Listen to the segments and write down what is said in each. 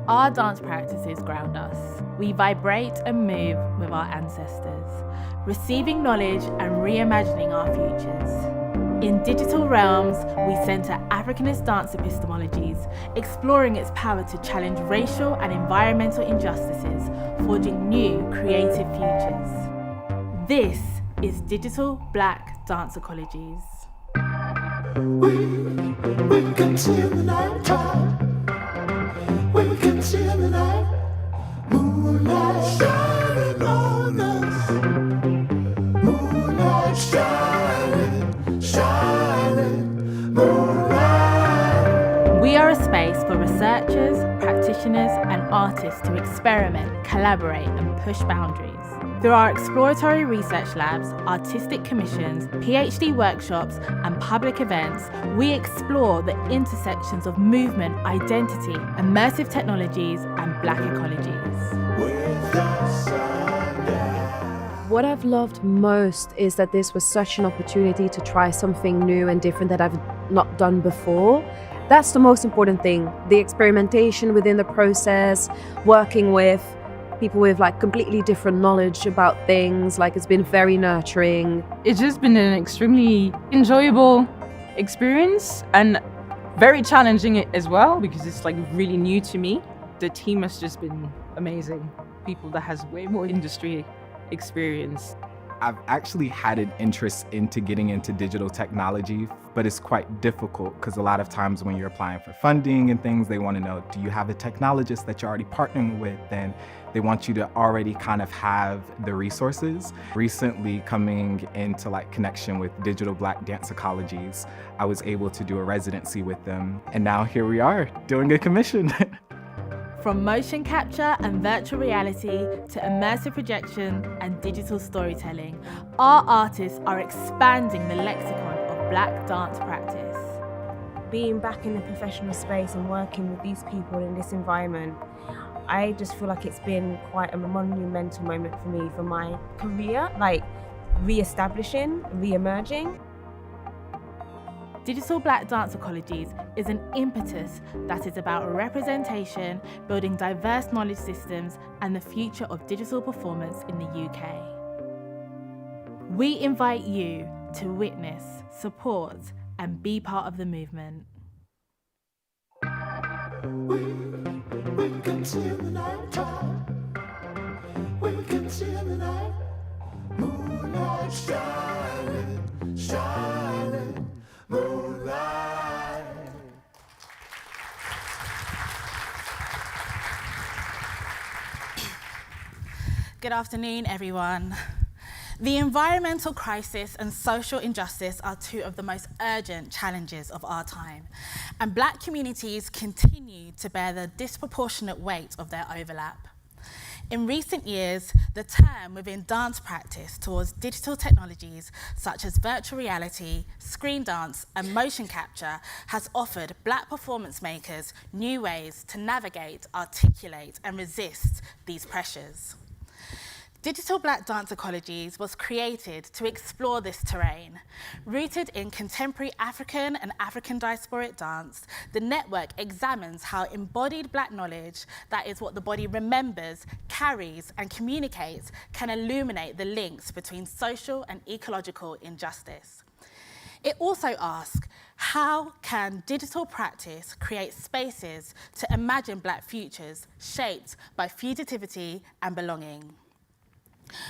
Our dance practices ground us. We vibrate and move with our ancestors, receiving knowledge and reimagining our futures. In digital realms, we centre Africanist dance epistemologies, exploring its power to challenge racial and environmental injustices, forging new creative futures. This is Digital Black Dance Ecologies. We can see in the night time. We can see in the night. Moonlight shining on us. Moonlight shining, shining, moonlight. We are a space for researchers, practitioners, and artists to experiment, collaborate, and push boundaries. Through our exploratory research labs, artistic commissions, PhD workshops, and public events, we explore the intersections of movement, identity, immersive technologies, and Black ecologies. What I've loved most is that this was such an opportunity to try something new and different that I've not done before. That's the most important thing, the experimentation within the process, working with people with like completely different knowledge about things. Like, it's been very nurturing. It's just been an extremely enjoyable experience and very challenging as well, because it's like really new to me. The team has just been amazing. People that has way more industry experience. I've actually had an interest into getting into digital technology, but it's quite difficult because a lot of times when you're applying for funding and things, they want to know, do you have a technologist that you're already partnering with? And they want you to already kind of have the resources. Recently, coming into like connection with Digital Black Dance Ecologies, I was able to do a residency with them. And now here we are doing a commission. From motion capture and virtual reality to immersive projection and digital storytelling, our artists are expanding the lexicon of Black dance practice. Being back in the professional space and working with these people in this environment, I just feel like it's been quite a monumental moment for me, for my career, like re-establishing, re-emerging. Digital Black Dance Ecologies is an impetus that is about representation, building diverse knowledge systems, and the future of digital performance in the UK. We invite you to witness, support, and be part of the movement. We can see in the night time. We can see in the night. Moonlight shining, shining, moonlight. Good afternoon, everyone. The environmental crisis and social injustice are two of the most urgent challenges of our time, and Black communities continue to bear the disproportionate weight of their overlap. In recent years, the term within dance practice towards digital technologies such as virtual reality, screen dance, and motion capture has offered Black performance makers new ways to navigate, articulate, and resist these pressures. Digital Black Dance Ecologies was created to explore this terrain. Rooted in contemporary African and African diasporic dance, the network examines how embodied Black knowledge, that is what the body remembers, carries, and communicates, can illuminate the links between social and ecological injustice. It also asks, how can digital practice create spaces to imagine Black futures shaped by fugitivity and belonging?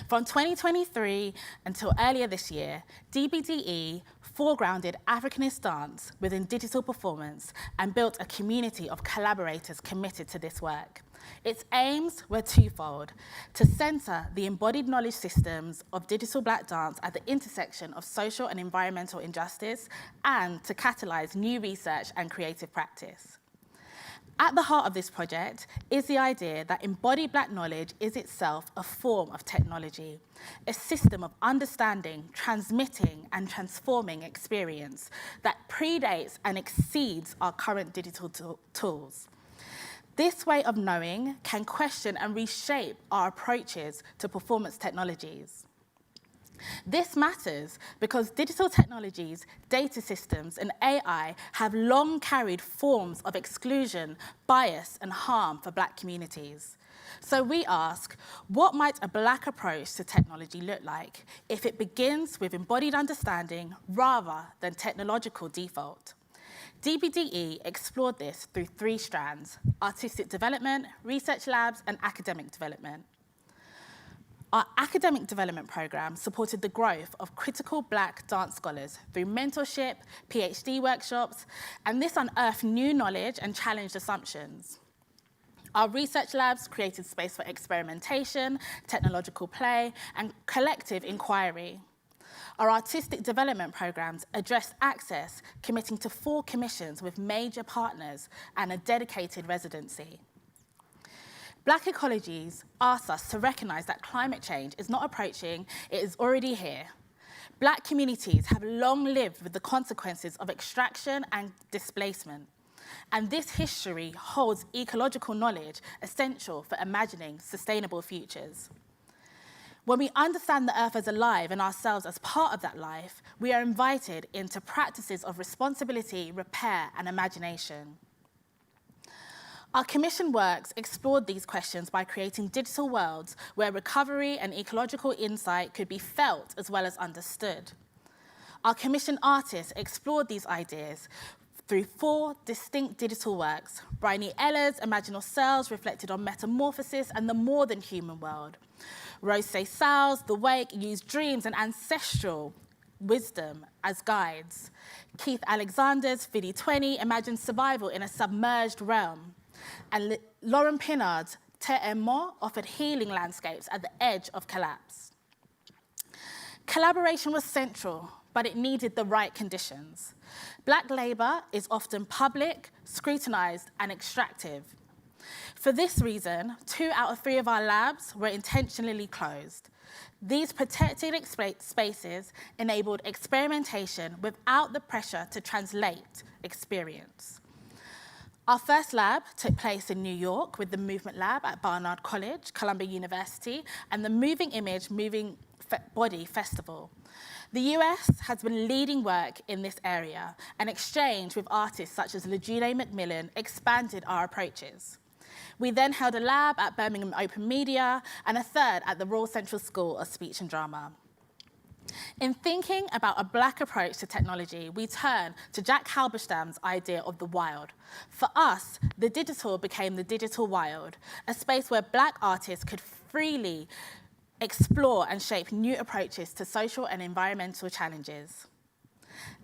From 2023 until earlier this year, DBDE foregrounded Africanist dance within digital performance and built a community of collaborators committed to this work. Its aims were twofold: to centre the embodied knowledge systems of digital Black dance at the intersection of social and environmental injustice, and to catalyse new research and creative practice. At the heart of this project is the idea that embodied Black knowledge is itself a form of technology, a system of understanding, transmitting, and transforming experience that predates and exceeds our current digital tools. This way of knowing can question and reshape our approaches to performance technologies. This matters because digital technologies, data systems, and AI have long carried forms of exclusion, bias, and harm for Black communities. So we ask, what might a Black approach to technology look like if it begins with embodied understanding rather than technological default? DBDE explored this through 3 strands: artistic development, research labs, and academic development. Our academic development programme supported the growth of critical Black dance scholars through mentorship, PhD workshops, and this unearthed new knowledge and challenged assumptions. Our research labs created space for experimentation, technological play, and collective inquiry. Our artistic development programmes addressed access, committing to 4 commissions with major partners and a dedicated residency. Black Ecologies asks us to recognise that climate change is not approaching, it is already here. Black communities have long lived with the consequences of extraction and displacement, and this history holds ecological knowledge essential for imagining sustainable futures. When we understand the Earth as alive and ourselves as part of that life, we are invited into practices of responsibility, repair, and imagination. Our commission works explored these questions by creating digital worlds where recovery and ecological insight could be felt as well as understood. Our commission artists explored these ideas through 4 distinct digital works: Bryony Eller's Imaginal Cells reflected on metamorphosis and the more than human world. Rose Sal's The Wake used dreams and ancestral wisdom as guides. Keith Alexander's Vidi 20 imagined survival in a submerged realm. And Lauren Pinnard's Tia-Monique offered healing landscapes at the edge of collapse. Collaboration was central, but it needed the right conditions. Black labour is often public, scrutinised, and extractive. For this reason, 2 out of 3 of our labs were intentionally closed. These protected spaces enabled experimentation without the pressure to translate experience. Our first lab took place in New York with the Movement Lab at Barnard College, Columbia University, and the Moving Image, Moving Body Festival. The US has been leading work in this area, and exchange with artists such as Legine Macmillan expanded our approaches. We then held a lab at Birmingham Open Media and a third at the Royal Central School of Speech and Drama. In thinking about a Black approach to technology, we turn to Jack Halberstam's idea of the wild. For us, the digital became the digital wild, a space where Black artists could freely explore and shape new approaches to social and environmental challenges.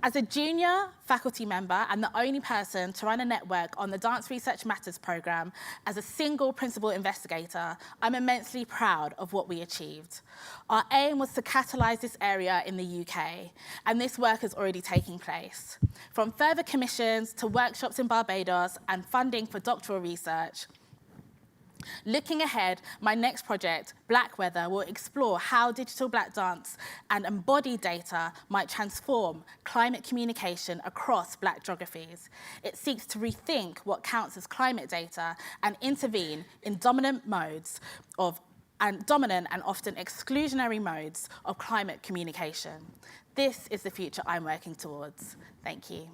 As a junior faculty member and the only person to run a network on the Dance Research Matters programme as a single principal investigator, I'm immensely proud of what we achieved. Our aim was to catalyse this area in the UK, and this work is already taking place. From further commissions to workshops in Barbados and funding for doctoral research. Looking ahead, my next project, Black Weather, will explore how digital Black dance and embodied data might transform climate communication across Black geographies. It seeks to rethink what counts as climate data and intervene in dominant and often exclusionary modes of climate communication. This is the future I'm working towards. Thank you.